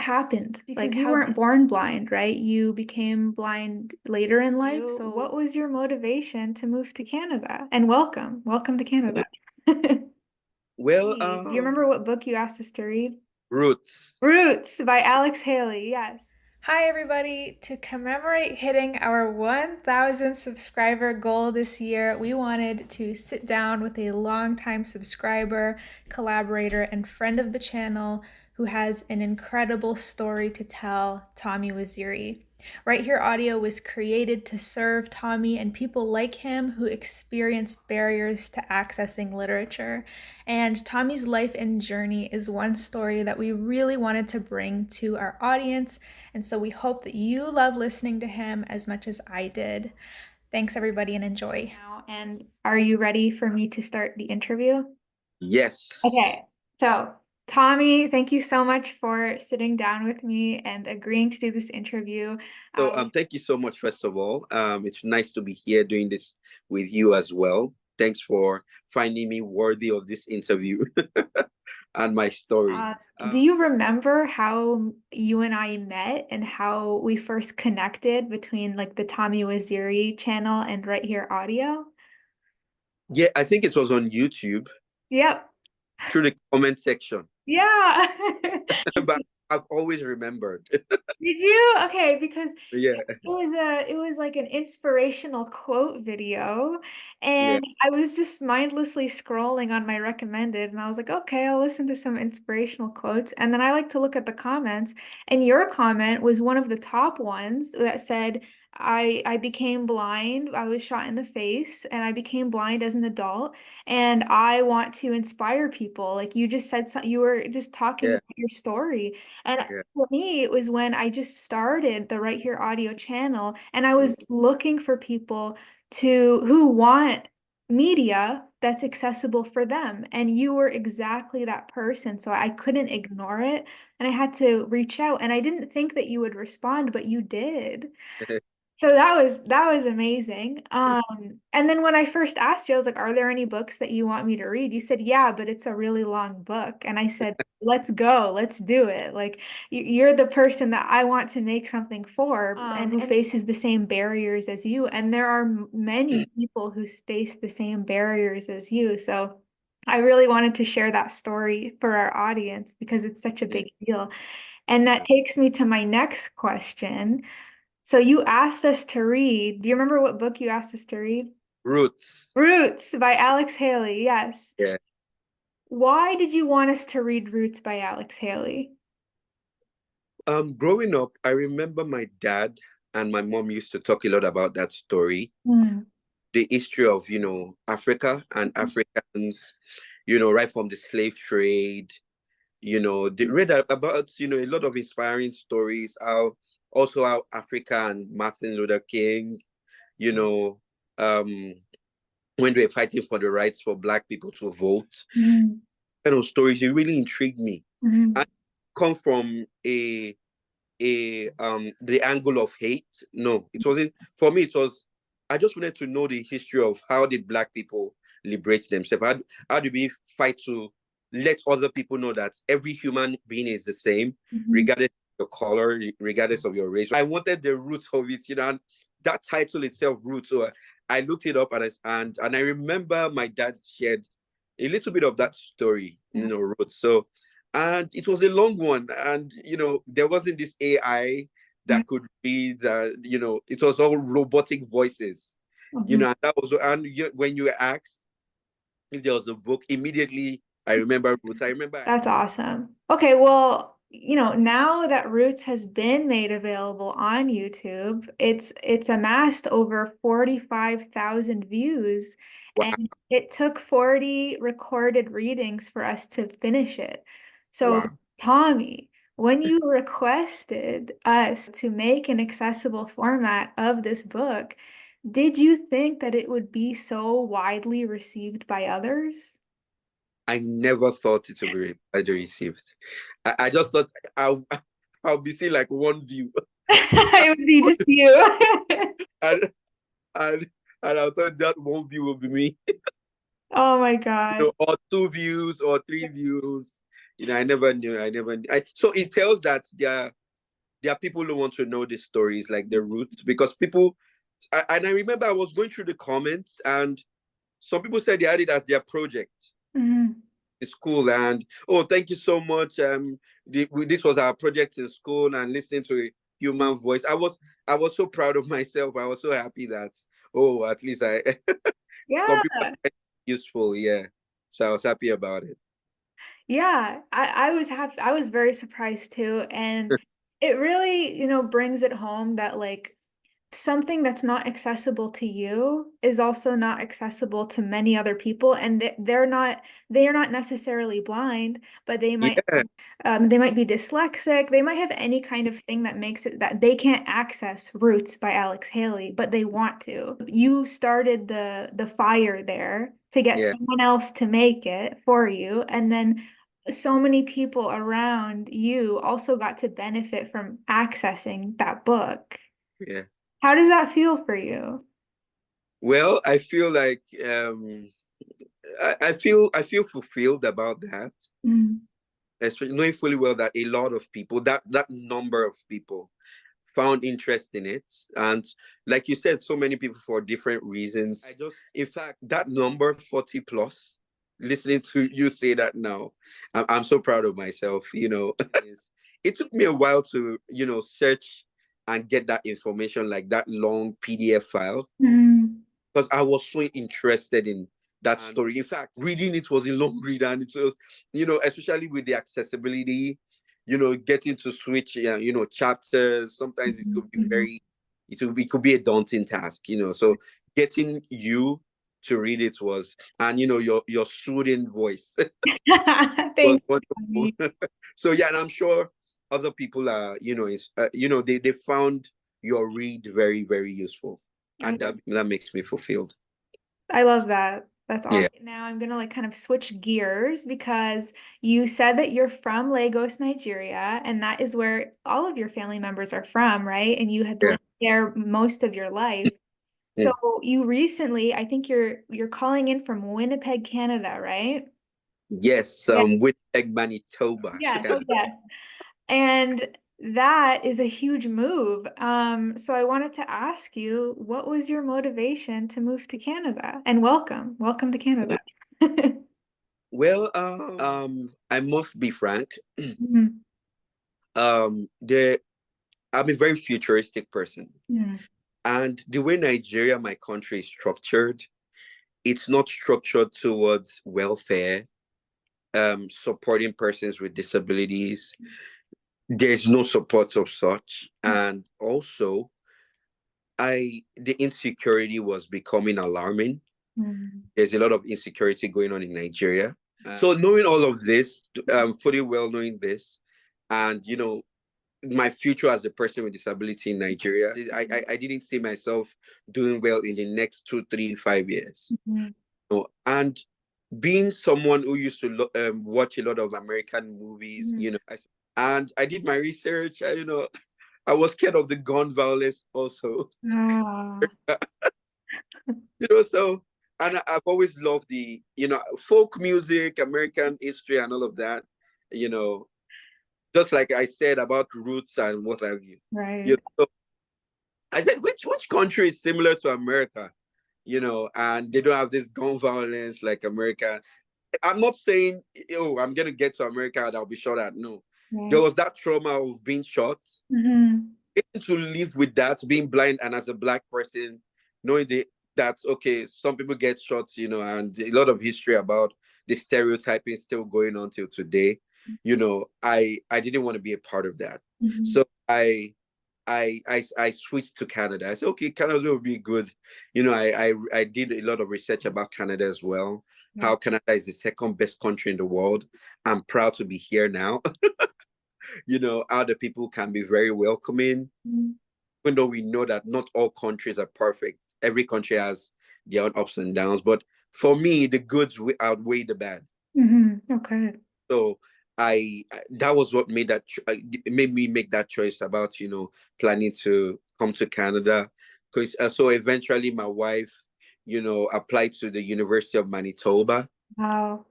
happened? Because you weren't born blind, right? You became blind later in life. So what was your motivation to move to Canada? And welcome to Canada. Well, Do you remember what book you asked us to read? Roots. Roots by Alex Haley, yes. Hi, everybody. To commemorate hitting our 1,000 subscriber goal this year, we wanted to sit down with a longtime subscriber, collaborator, and friend of the channel who has an incredible story to tell, Tomi Waziri. Right Here Audio was created to serve Tomi and people like him who experience barriers to accessing literature. And Tomi's life and journey is one story that we really wanted to bring to our audience. And so we hope that you love listening to him as much as I did. Thanks, everybody, and enjoy. And are you ready for me to start the interview? Yes. Okay, so Tomi, thank you so much for sitting down with me and agreeing to do this interview. So, thank you so much, first of all. It's nice to be here doing this with you as well. Thanks for finding me worthy of this interview and my story. Do you remember how you and I met and how we first connected between like the Tomi Waziri channel and Right Here Audio? Yeah, I think it was on YouTube Yep. through the comment section, Yeah. but I've always remembered. Did you? Okay, because Yeah, it was like an inspirational quote video, yeah, and I was just mindlessly scrolling on my recommended, and I was like, okay, I'll listen to some inspirational quotes. And then I like to look at the comments, and your comment was one of the top ones that said, I became blind. I was shot in the face, and I became blind as an adult, and I want to inspire people. Like you just said, you were just talking yeah, about your story. And yeah. for me, it was when I just started the Right Here audio channel and I Mm, was looking for people who want media that's accessible for them. And you were exactly that person. So I couldn't ignore it and I had to reach out. And I didn't think that you would respond, but you did. So that was amazing. And then when I first asked you, I was like, "Are there any books that you want me to read?" You said, "Yeah, but it's a really long book." And I said, "Let's go, let's do it." Like you're the person that I want to make something for, and who faces the same barriers as you. And there are many people who face the same barriers as you. So I really wanted to share that story for our audience because it's such a mm, big deal. And that takes me to my next question. So you asked us to read. Do you remember what book you asked us to read? Roots. Roots by Alex Haley. Yes. Yeah. Why did you want us to read Roots by Alex Haley? Growing up, I remember my dad and my mom used to talk a lot about that story, Mm. the history of, Africa and Africans, right from the slave trade. They read about, a lot of inspiring stories, how Africa and Martin Luther King, you know, um, when they were fighting for the rights for Black people to vote, Mm. kind of stories, it really intrigued me. Mm. I come from the angle of hate. No, it wasn't for me. It was I just wanted to know the history of how did Black people liberate themselves. How do we fight to let other people know that every human being is the same, Mhm. regardless of your color, regardless of your race. I wanted the roots of it, and that title itself, roots. So I looked it up and I remember my dad shared a little bit of that story, roots. So and it was a long one, and there wasn't this AI Mhm. that could read. It was all robotic voices. Mhm. And that was when you were asked if there was a book, immediately I remember Roots. I remember. That's awesome. Okay, well, now that Roots has been made available on YouTube, it's amassed over 45,000 views, Wow, and it took 40 recorded readings for us to finish it. So, wow. Tomi, when you requested us to make an accessible format of this book, did you think that it would be so widely received by others? I never thought it would be widely received. I just thought I'll, I'll be seeing like one view, It would be just you. and and and I thought that one view will be me, Oh my God. or two views or three views. I never knew. So it tells that there are people who want to know the stories, like the roots, because people. And I remember I was going through the comments, and some people said they had it as their project Mm-hmm. in school, and oh, thank you so much. This was our project in school, and listening to a human voice. I was so proud of myself. I was so happy that at least I some Yeah. people find it useful. Yeah, so I was happy about it. Yeah, I was happy. I was very surprised too. And it really, brings it home that like something that's not accessible to you is also not accessible to many other people. And they are not necessarily blind, but Yeah, they might be dyslexic. They might have any kind of thing that makes it that they can't access Roots by Alex Haley, but they want to. You started the fire there to get yeah, someone else to make it for you, and then so many people around you also got to benefit from accessing that book. yeah. How does that feel for you? Well, I feel like I feel fulfilled about that, Mm. especially knowing fully well that a lot of people, that number of people, found interest in it, and like you said, so many people for different reasons. In fact, that number 40 plus, listening to you say that now, I'm so proud of myself. It took me a while to search and get that information, like that long PDF file, Mm. because I was so interested in that story. In fact, reading it was a long read, and it was, especially with the accessibility, getting to switch, chapters. Sometimes it could be Mhm. it could be a daunting task. So getting you to read it was, and your soothing voice was Thank wonderful. you. So yeah, and I'm sure other people are, they found your read very, very useful, I and that makes me fulfilled. I love that. That's Yeah, awesome. Now I'm gonna like kind of switch gears because you said that you're from Lagos, Nigeria, and that is where all of your family members are from, right? And you had yeah. lived there most of your life. So Mm. you recently, I think you're calling in from Winnipeg, Canada, right? Yes, Yeah. Winnipeg, Manitoba, Yes. Oh, Canada. yes. And that is a huge move. So I wanted to ask you, what was your motivation to move to Canada? And welcome to Canada. Well, I must be frank. Mhm. The I'm a very futuristic person, Mhm. and the way Nigeria, my country, is structured, it's not structured towards welfare, supporting persons with disabilities. There's no support of such, and also, the insecurity was becoming alarming. Mhm. There's a lot of insecurity going on in Nigeria. So knowing all of this, fully well knowing this, and my future as a person with disability in Nigeria, I didn't see myself doing well in the next 2, 3, 5 years. Mhm. And being someone who used to watch a lot of American movies, Mhm. and I did my research. I was scared of the gun violence also. Ah, So, and I've always loved the folk music, American history, and all of that. You know, just like I said about roots and what have you. right. So I said, which country is similar to America? And they don't have this gun violence like America. I'm not saying, I'm gonna get to America and I'll be shot at. No, there Right. was that trauma of being shot, Mhm. getting to live with that, being blind, and as a black person, knowing that okay, some people get shot, and a lot of history about the stereotyping still going on till today. I didn't want to be a part of that. Mhm. So I switched to Canada. I said, okay, Canada will be good. I did a lot of research about Canada as well. Yeah. How Canada is the second best country in the world. I'm proud to be here now. How the people can be very welcoming, Mhm. even though we know that not all countries are perfect. Every country has their own ups and downs. But for me, the goods outweigh the bad. Mhm. Okay. So that was what made me make that choice about planning to come to Canada. Because so eventually my wife applied to the University of Manitoba, Wow.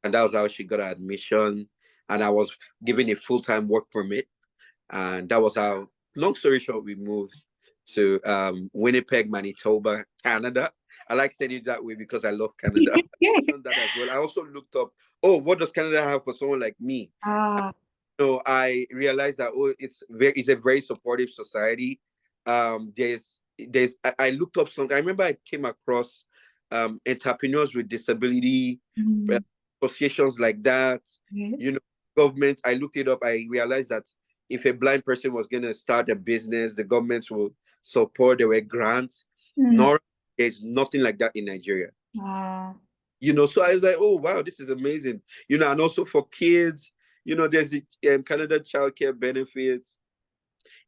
and that was how she got her admission. and I was given a full-time work permit. And that was how, long story short, we moved to Winnipeg, Manitoba, Canada. I like saying it that way because I love Canada. Done that as well. I also looked up, oh, what does Canada have for someone like me? So I realized that it's a very supportive society. I looked up something. I remember I came across entrepreneurs with disability associations like that. You know, government. I looked it up. I realized that if a blind person was going to start a business, the government will support. There were grants. Nor there's nothing like that in Nigeria. You know, so I was like, oh wow, this is amazing. You know, and also for kids, you know, there's the Canada childcare benefits.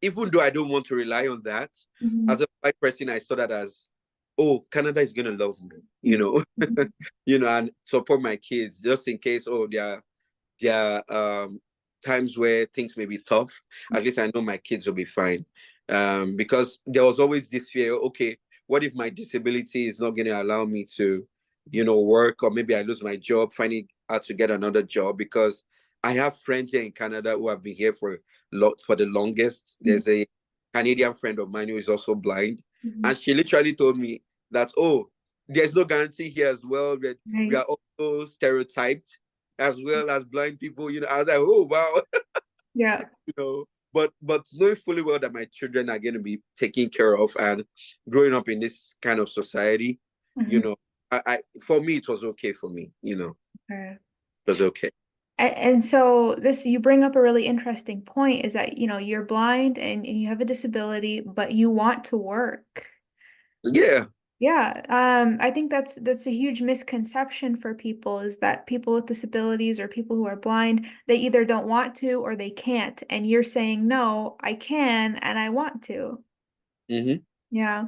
Even though I don't want to rely on that, as a white person, I saw that as, oh, Canada is gonna love me, you know, you know, and support my kids just in case. Oh, there are times where things may be tough. At least I know my kids will be fine. Because there was always this fear. Okay, what if my disability is not gonna allow me to, you know, work, or maybe I lose my job, finding out to get another job? Because I have friends here in Canada who have been here for the longest. There's a Canadian friend of mine who is also blind, and she literally told me that, oh, there's no guarantee here as well. We are also stereotyped as well as blind people. You know, I was like, oh wow, yeah. You know, but knowing fully well that my children are going to be taken care of and growing up in this kind of society, you know, I for me it was okay for me. You know, it was okay. And so this, you bring up a really interesting point, is that, you know, you're blind and you have a disability, but you want to work. Yeah. Yeah. I think that's a huge misconception for people, is that people with disabilities or people who are blind, they either don't want to or they can't. And you're saying, no, I can and I want to. Yeah.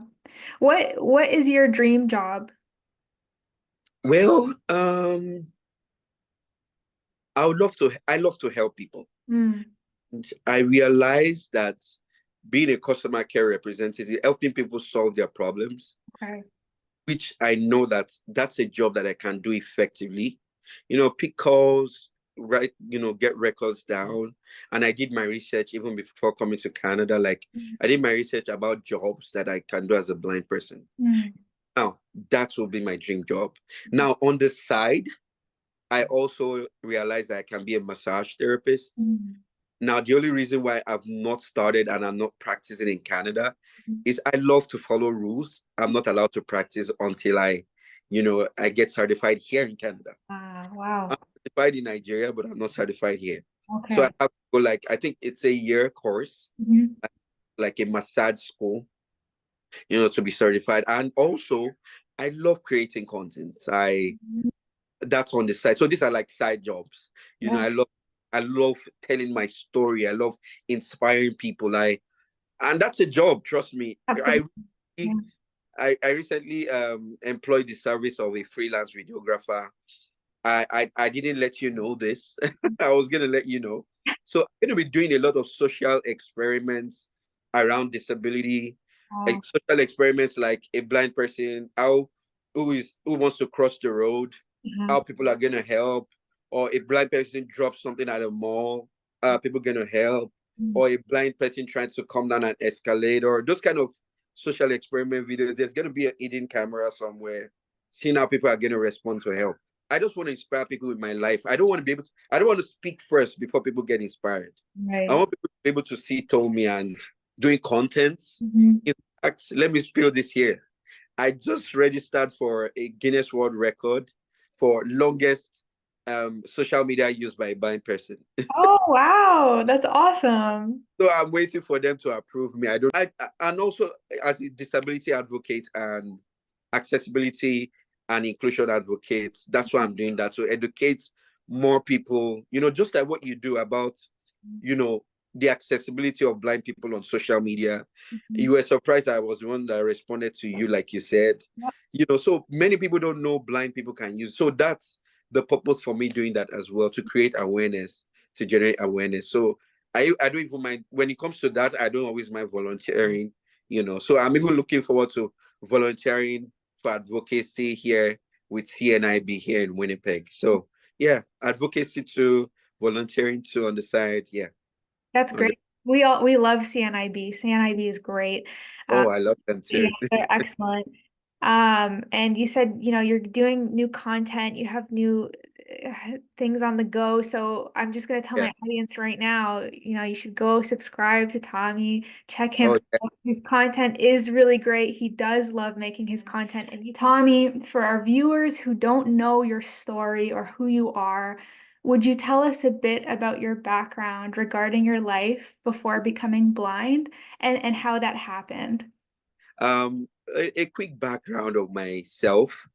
What is your dream job? Well, I love to help people. And I realized that being a customer care representative, helping people solve their problems, which I know that that's a job that I can do effectively. You know, pick calls, right, you know, get records down. And I did my research even before coming to Canada. Like, I did my research about jobs that I can do as a blind person. Now, that will be my dream job. Now, on the side, I also realized that I can be a massage therapist. Now, the only reason why I've not started and I'm not practicing in Canada is I love to follow rules. I'm not allowed to practice until I get certified here in Canada. Wow. I'm certified in Nigeria, but I'm not certified here. Okay. So I have to go, like, I think it's a year course, like a massage school, you know, to be certified. And also, I love creating content. That's on the side. So these are like side jobs. You know, I love telling my story. I love inspiring people. And that's a job, trust me. Absolutely. I recently employed the service of a freelance videographer. I didn't let you know this. I was gonna let you know. So I'm gonna be doing a lot of social experiments around disability, social experiments like a blind person, who wants to cross the road, how people are gonna help, or a blind person drops something at a mall, people gonna help, or a blind person trying to come down an escalator. Those kind of social experiment videos. There's gonna be a hidden camera somewhere, seeing how people are gonna respond to help. I just want to inspire people with my life. I don't want to speak first before people get inspired. I want people to be able to see Tomi and doing content. In fact, let me spill this here. I just registered for a Guinness World Record for longest social media used by a blind person. Oh wow, that's awesome. So I'm waiting for them to approve me. And also as a disability advocate and accessibility and inclusion advocate, that's why I'm doing that, to educate more people, you know, just like what you do about, you know, the accessibility of blind people on social media. You were surprised that I was the one that responded to you, like you said. You know, so many people don't know blind people can use. So that's the purpose for me doing that as well, to create awareness, to generate awareness. So I don't even mind when it comes to that. I don't always mind volunteering, you know. So I'm even looking forward to volunteering for advocacy here with CNIB here in Winnipeg. So yeah, advocacy to volunteering too on the side. Yeah. That's great. We love CNIB. CNIB is great. Oh, I love them Yeah, too. they're excellent. And you said, you're doing new content, you have new things on the go. So I'm just gonna tell Yeah. my audience right now, you should go subscribe to Tomi, check him Oh, yeah. out. His content is really great. He does love making his content. And Tomi, for our viewers who don't know your story or who you are, would you tell us a bit about your background regarding your life before becoming blind and how that happened? A quick background of myself.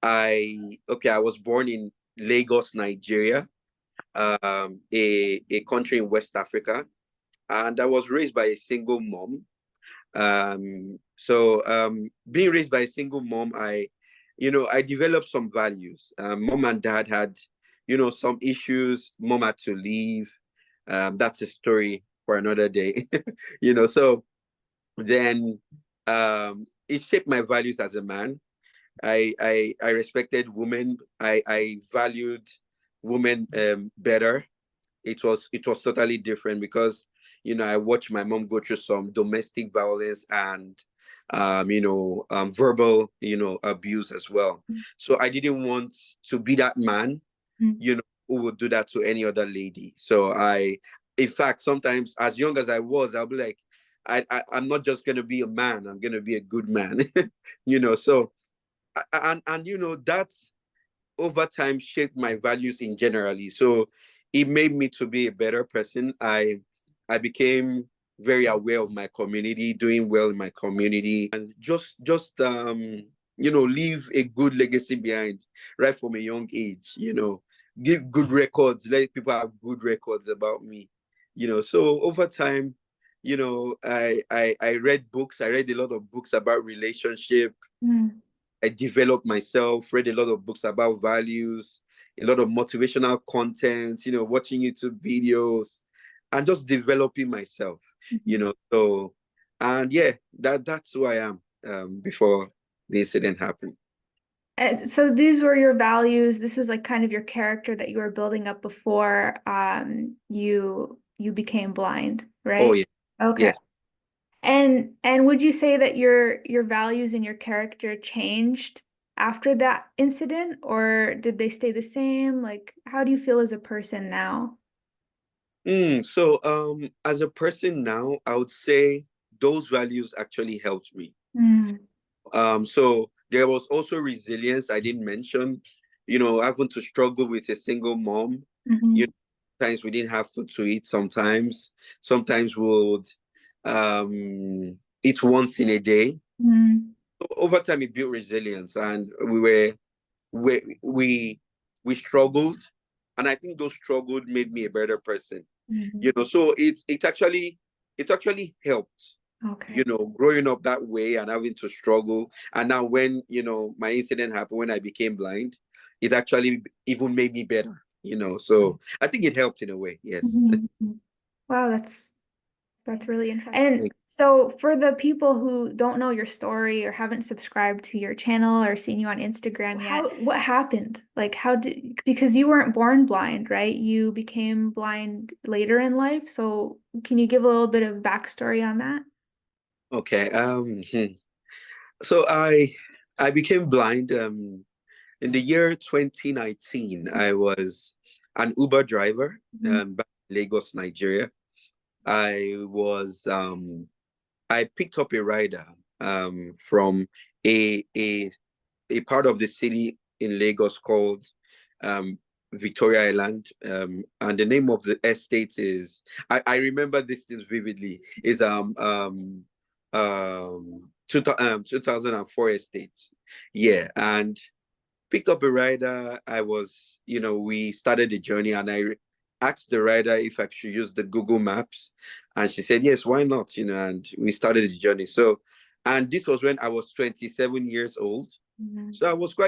I was born in Lagos, Nigeria, a country in West Africa, and I was raised by a single mom. Being raised by a single mom, I developed some values. Mom and dad had, some issues. Mom had to leave. That's a story for another day. So then it shaped my values as a man. I respected women. I valued women better. It was totally different because I watched my mom go through some domestic violence and verbal abuse as well. So I didn't want to be that man who would do that to any other lady. So in fact, sometimes as young as I was, I'll be like, I'm not just gonna be a man. I'm gonna be a good man. So that over time shaped my values in generally. So it made me to be a better person. I became very aware of my community, doing well in my community, and just leave a good legacy behind right from a young age. Give good records, let people have good records about me. So over time, I read books. I read a lot of books about relationship. I developed myself, read a lot of books about values, a lot of motivational content, watching YouTube videos and just developing myself, So, and yeah, that's who I am before the incident happened. And so these were your values. This was like kind of your character that you were building up before you became blind, Oh, right? yeah. Okay. Yes. And would you say that your values and your character changed after that incident, or did they stay the same? Like, how do you feel as a person now? So as a person now, I would say those values actually helped me. Mm, So there was also resilience I didn't mention, having to struggle with a single mom. You mhm, know, Sometimes we didn't have food to eat, sometimes we would eat once in a day. mm, So over time it built resilience and we struggled. And I think those struggles made me a better person. mhm. So it actually helped, Okay. growing up that way and having to struggle. And now when, my incident happened, when I became blind, it actually even made me better. So I think it helped in a way. Yes. Mhm, mhm. Wow, that's really interesting. And so for the people who don't know your story or haven't subscribed to your channel or seen you on Instagram yet, what happened? Like because you weren't born blind, right? You became blind later in life. So can you give a little bit of backstory on that? Okay. So I became blind in the year 2019. I was an Uber driver Mhm, back in Lagos, Nigeria. I was I picked up a rider from a a a part of the city in Lagos called um, Victoria Island, and the name of the estate is I remember this things vividly is 2004 estate. Yeah, and picked up a rider. We started the journey, and I asked the rider if I should use the Google Maps, and she said yes, why not? And we started the journey. So, and this was when I was 27 years old. mhm, So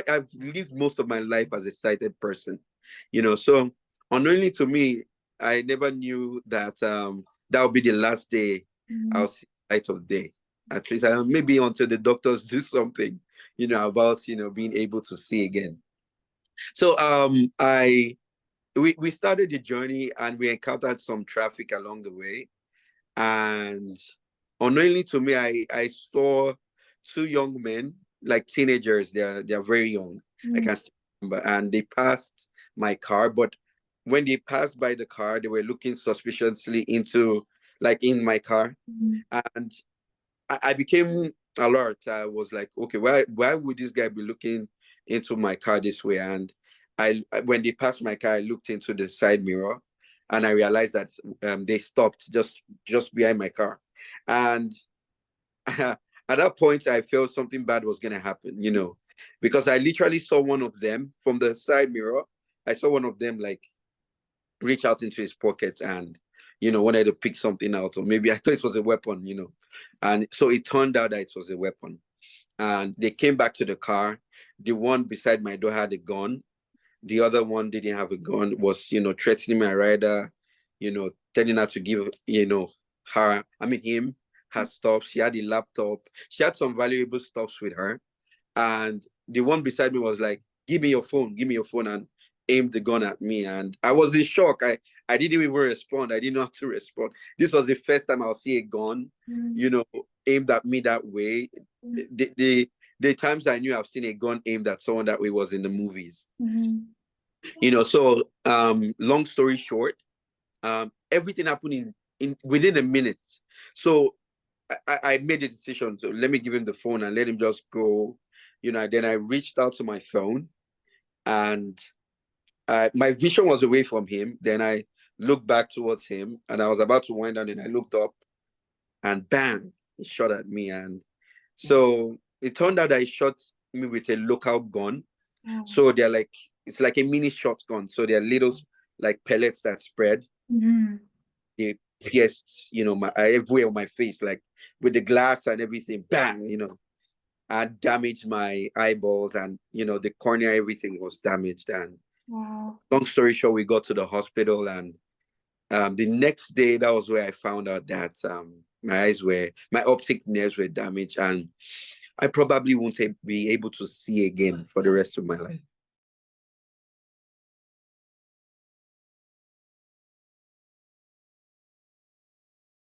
I've lived most of my life as a sighted person, So unknowingly to me, I never knew that that would be the last day mhm, I'll see the light of day. At least maybe until the doctors do something, about being able to see again. So I we started the journey and we encountered some traffic along the way. And unknowingly to me, I saw two young men, like teenagers. They're very young. I can still remember. And they passed my car, but when they passed by the car, they were looking suspiciously into like in my car. And I became alert. I was like, okay, why would this guy be looking into my car this way? And when they passed my car, I looked into the side mirror, and I realized that they stopped just behind my car. And at that point, I felt something bad was gonna happen, because I literally saw one of them from the side mirror. I saw one of them like reach out into his pocket and wanted to pick something out, or maybe I thought it was a weapon, and so it turned out that it was a weapon. And they came back to the car. The one beside my door had a gun. The other one didn't have a gun, was threatening my rider, telling her to give him her stuff. She had a laptop, she had some valuable stuffs with her. And the one beside me was like, give me your phone, and aimed the gun at me. And I was in shock. I didn't even respond. I didn't know how to respond. This was the first time I'll see a gun, aimed at me that way. The times I knew I've seen a gun aimed at someone that way was in the movies. So long story short, everything happened in within a minute. So I made a decision. So let me give him the phone and let him just go. Then I reached out to my phone, and my vision was away from him. Then I looked back towards him, and I was about to wind down, and I looked up, and bang, he shot at me. And so it turned out that he shot me with a local gun. So they're like, it's like a mini shotgun. So they're little like pellets that spread. They pierced, my everywhere on my face, like with the glass and everything, bang, and damaged my eyeballs, and the cornea, everything was damaged. And long story short, we got to the hospital, and the next day, that was where I found out that my optic nerves were damaged, and I probably won't be able to see again for the rest of my life.